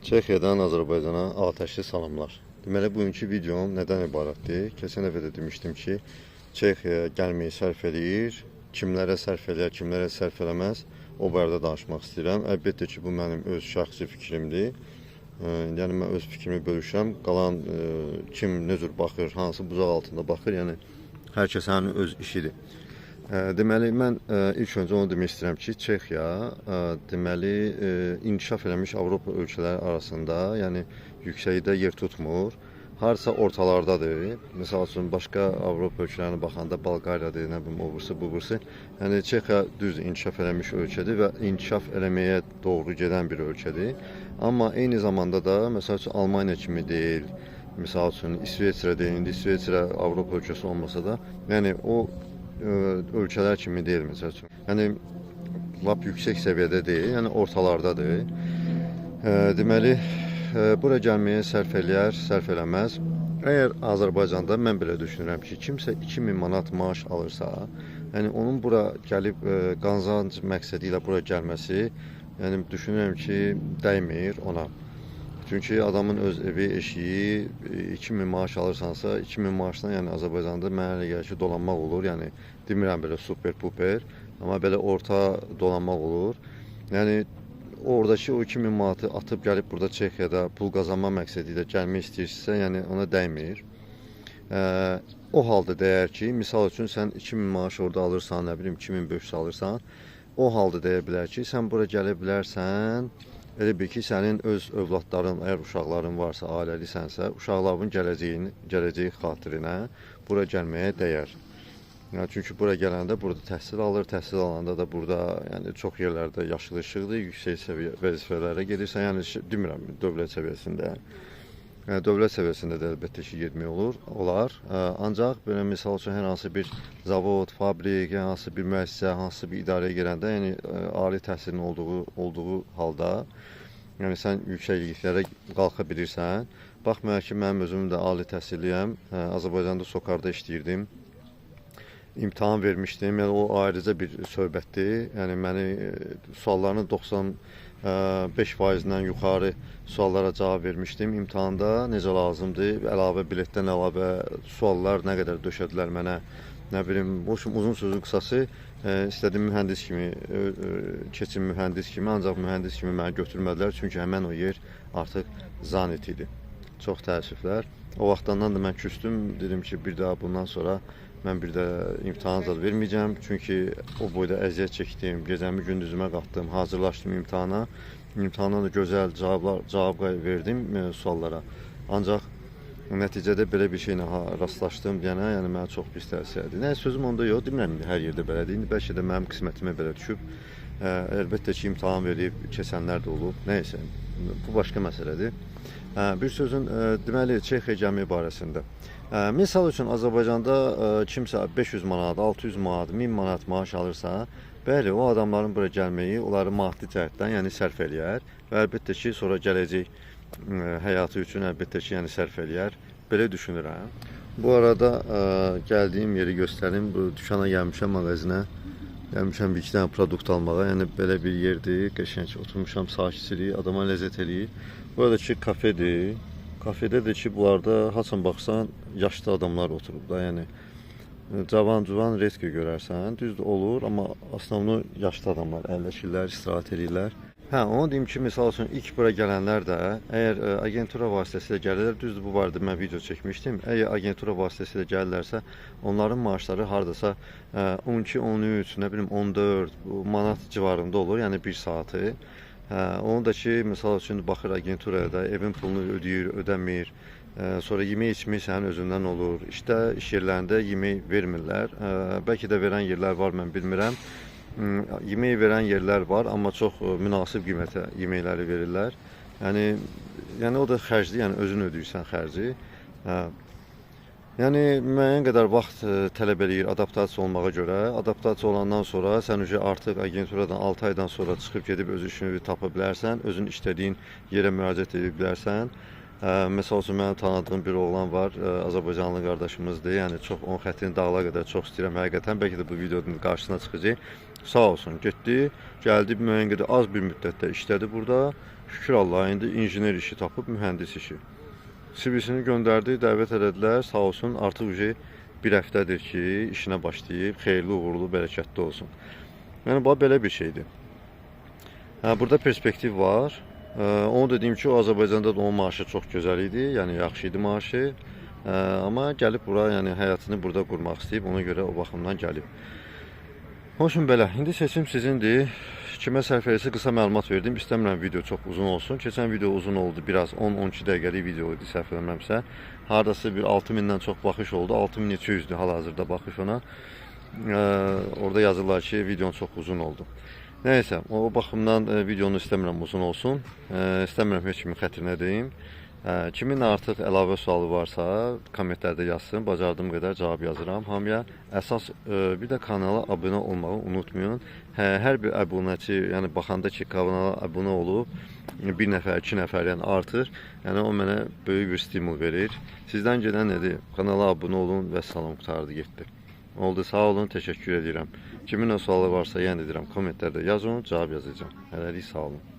Çexiyadan Azərbaycana atəşli salamlar. Deməli, bugünkü videom nədən ibarətdir? Keçən dəfə də demişdim ki, Çexiyaya gəlməyi sərf eləyir, kimlərə sərf eləyər, kimlərə sərf eləməz, o barədə danışmaq istəyirəm. Əlbəttə ki, bu mənim öz şəxsi fikrimdir. Yəni, mən öz fikrimi bölüşürəm. Qalan kim nə cür baxır, hansı buzaq altında baxır, yəni hər kəsin öz işidir. Deməli, mən ilk öncə onu demək istəyirəm ki, Çexiya deməli, inkişaf eləmiş Avropa ölkələri arasında, yəni yüksəkdə yer tutmur. Harasa ortalardadır. Məsəl üçün, başqa Avropa ölkələrinə baxanda Bolqariyadır, nə bilim, o bursu, bu bursu. Yəni, Çexiya düzdür, inkişaf eləmiş ölkədir və inkişaf eləməyə doğru gedən bir ölkədir. Amma eyni zamanda da, məsəl üçün, Almaniya kimi deyil, məsəl üçün, İsveçrə deyil, indi İsveçrə Avropa ölkəsi olmasa da, yəni, o ölkələr kimi deyil, məsəl üçün. Yəni, lap yüksək səviyyədə deyil, yəni ortalardadır. Deməli, bura gəlməyə sərf eləyər, sərf eləməz. Əgər Azərbaycanda mən belə düşünürəm ki, kimsə 2000 manat maaş alırsa, yəni onun bura gəlib qazanc məqsədi ilə bura gəlməsi, yəni düşünürəm ki, dəymir ona. Çünki adamın öz evi, eşiyi, 2000 maaş alırsansa, 2000 maaşdan yəni Azərbaycanda mənə elə gəlir ki, dolanmaq olur. Yəni, demirəm belə super-puper, amma belə orta dolanmaq olur. Yəni, oradakı o 2000 manatı atıb gəlib burada Çexiyada pul qazanma məqsədi ilə gəlmək istəyirsə, yəni ona dəymir. O halda dəyər ki, misal üçün sən 2000 maaş orada alırsan, nə bilim 2500 alırsan, o halda deyə bilər ki, sən bura gələ bilərsən. Elə bil ki, sənin öz övladların, əgər uşaqların varsa, ailəlisənsə, uşaqların gələcəyi xatirinə bura gəlməyə dəyər. Yəni, çünki bura gələndə burada təhsil alır, təhsil alanda da burada yəni, çox yerlərdə yaşılışıqdır, yüksək vəzifələrə gedirsən, yəni demirəm, dövlət səviyyəsində. Dövlət səviyyəsində də əlbəttə ki, getmək olar. Ancaq belə misal üçün hər hansı bir zavod, fabrik, hər hansı bir müəssisə, hansı bir idarəyə girəndə, yəni ali təhsilin olduğu halda, yəni sən yüksəkliklərə qalxa bilirsən. Baxmayaraq ki, mənim özüm də ali təhsilliyəm, Azərbaycanda Sokarda işləyirdim. İmtahan vermişdim, yəni o ayrıca bir söhbətdir. Yəni məni suallarının 95%-dən yuxarı suallara cavab vermişdim imtahanda, necə lazımdır, əlavə biletdən əlavə suallar nə qədər döşədilər mənə, nə bilim, uzun sözün qısası, istədiyim mühəndis kimi, keçim mühəndis kimi, ancaq mühəndis kimi məni götürmədilər, çünki həmən o yer artıq zanit idi. Çox təəssüflər. O vaxtdan da mən küstüm, dedim ki, bir daha bundan sonra mən bir də imtahan zad verməyəcəm, çünki o boyda əziyyət çəkdim, gecəmi gündüzümə qatdım, hazırlaşdım imtahana. İmtahandan da gözəl cavab verdim suallara. Ancaq nəticədə belə bir şeylə rastlaşdım deyənə, yəni mənə çox pis təsir edir. Nə, sözüm onda yox, demirəm, hər yerdə belədir. İndi bəlkə də mənim qismətimə belə düşüb. Əlbəttə ki, imtahan verib, keçənlər də olub. Nəysə, bu başqa məsələdir. Bir sözün, deməli, Çexiya gəlməyi barəsində. Misal üçün, Azərbaycanda kimsə 500 manat, 600 manat, 1000 manat maaş alırsa, bəli, o adamların bura gəlməyi, onları maddi cəhətdən, yəni sərf eləyər və əlbəttə ki, sonra gələcək həyatı üçün əlbəttə ki, yəni sərf eləyər. Belə düşünürəm. Bu arada gəldiyim yeri göstərim, bu dükana gəlmişəm, mağazinə. Gəlmişəm bir iki dənə produkt almağa, yəni belə bir yerdir, qəşəng oturmuşam, sakitçilik, adama ləzzət eləyir. Buradakı kafedir. Kafedədir ki, bunlarda haçan baxsan, yaşlı adamlar oturub da, yəni cavan redki görərsən, düzdür olur, amma основno yaşlı adamlar əlləşirlər, istirahət edirlər. Onu deyim ki, misal üçün, ilk bura gələnlər də, əgər agentura vasitəsilə gəlirlər, düzdür, bu barədə mən video çəkmişdim, əgər agentura vasitəsilə gəlirlərsə, onların maaşları haradasa 12, 13, nə bilim 14 manat civarında olur, yəni bir saatı. Onu da ki, misal üçün, baxır agenturaya da, evin pulunu ödəyir, ödəmir, sonra yemək içmək sənin özündən olur. İşdə, iş yerlərində yemək vermirlər, bəlkə də verən yerlər var, mən bilmirəm. Yemək verən yerlər var, amma çox münasib qiymətə yeməkləri verirlər. Yəni o da xərcdir, yəni özün ödəyirsən xərci. Yəni müəyyən qədər vaxt tələb eləyir adaptasiya olmağa görə. Adaptasiya olandan sonra sən artıq agenturadan 6 aydan sonra çıxıb gedib öz işini tapa bilərsən, özün işlədiyin yerə müraciət edə bilərsən. Məsəl üçün, mənim tanıdığım bir oğlan var, Azərbaycanlı qardaşımızdır. Yəni çox onun xəttini dağla qədər çox istəyirəm həqiqətən. Bəlkə də bu videonun qarşısına çıxacaq. Sağ olsun, getdi, gəldi müəyyən qədər az bir müddətdə işlədi burada. Şükür Allaha, indi injiner işi tapıb, mühəndis işi. CV-sini göndərdi, dəvət elədilər. Sağ olsun, artıq bir həftədir ki, işinə başlayıb. Xeyirli, uğurlu, bərəkətli olsun. Yəni, bu belə bir şeydir. Burada perspektiv var. Onu dediyim ki, o Azərbaycanda da onun maaşı çox gözəl idi. Yəni, yaxşı idi maaşı. Amma gəlib bura, yəni həyatını burada qurmaq istəyib. Ona görə o baxımdan gəlib. Hoşum belə. İndi seçim sizindir. Kimə sərf edirsə qısa məlumat verdim. İstəmirəm video çox uzun olsun. Keçən video uzun oldu. Biraz 10-12 dəqiqəlik video idi səhv eləmirəmsə. Hardasa bir 6000-dən çox baxış oldu. 6200-dür hal-hazırda baxış ona. Orada yazırlar ki, videon çox uzun oldu. Nəysə, o baxımdan videonu istəmirəm uzun olsun. İstəmirəm heç kimin xətrinə deyim. Kimin artıq əlavə sualı varsa, kommentlərdə yazsın, bacardığım qədər cavab yazıram hamıya. Əsas bir də kanala abunə olmağı unutmayın. Hər bir abunəçi, yəni baxanda ki, kanala abunə olub, bir nəfər, 2 nəfər, yəni artır. Yəni o mənə böyük bir stimul verir. Sizdən gedən nədir? Kanala abunə olun və salam, qurtardı, getdi. Oldu, sağ olun, təşəkkür edirəm. Kimin o sualı varsa, yəni edirəm, kommentlərdə yazın, cavab yazacağım. Hələlik, sağ olun.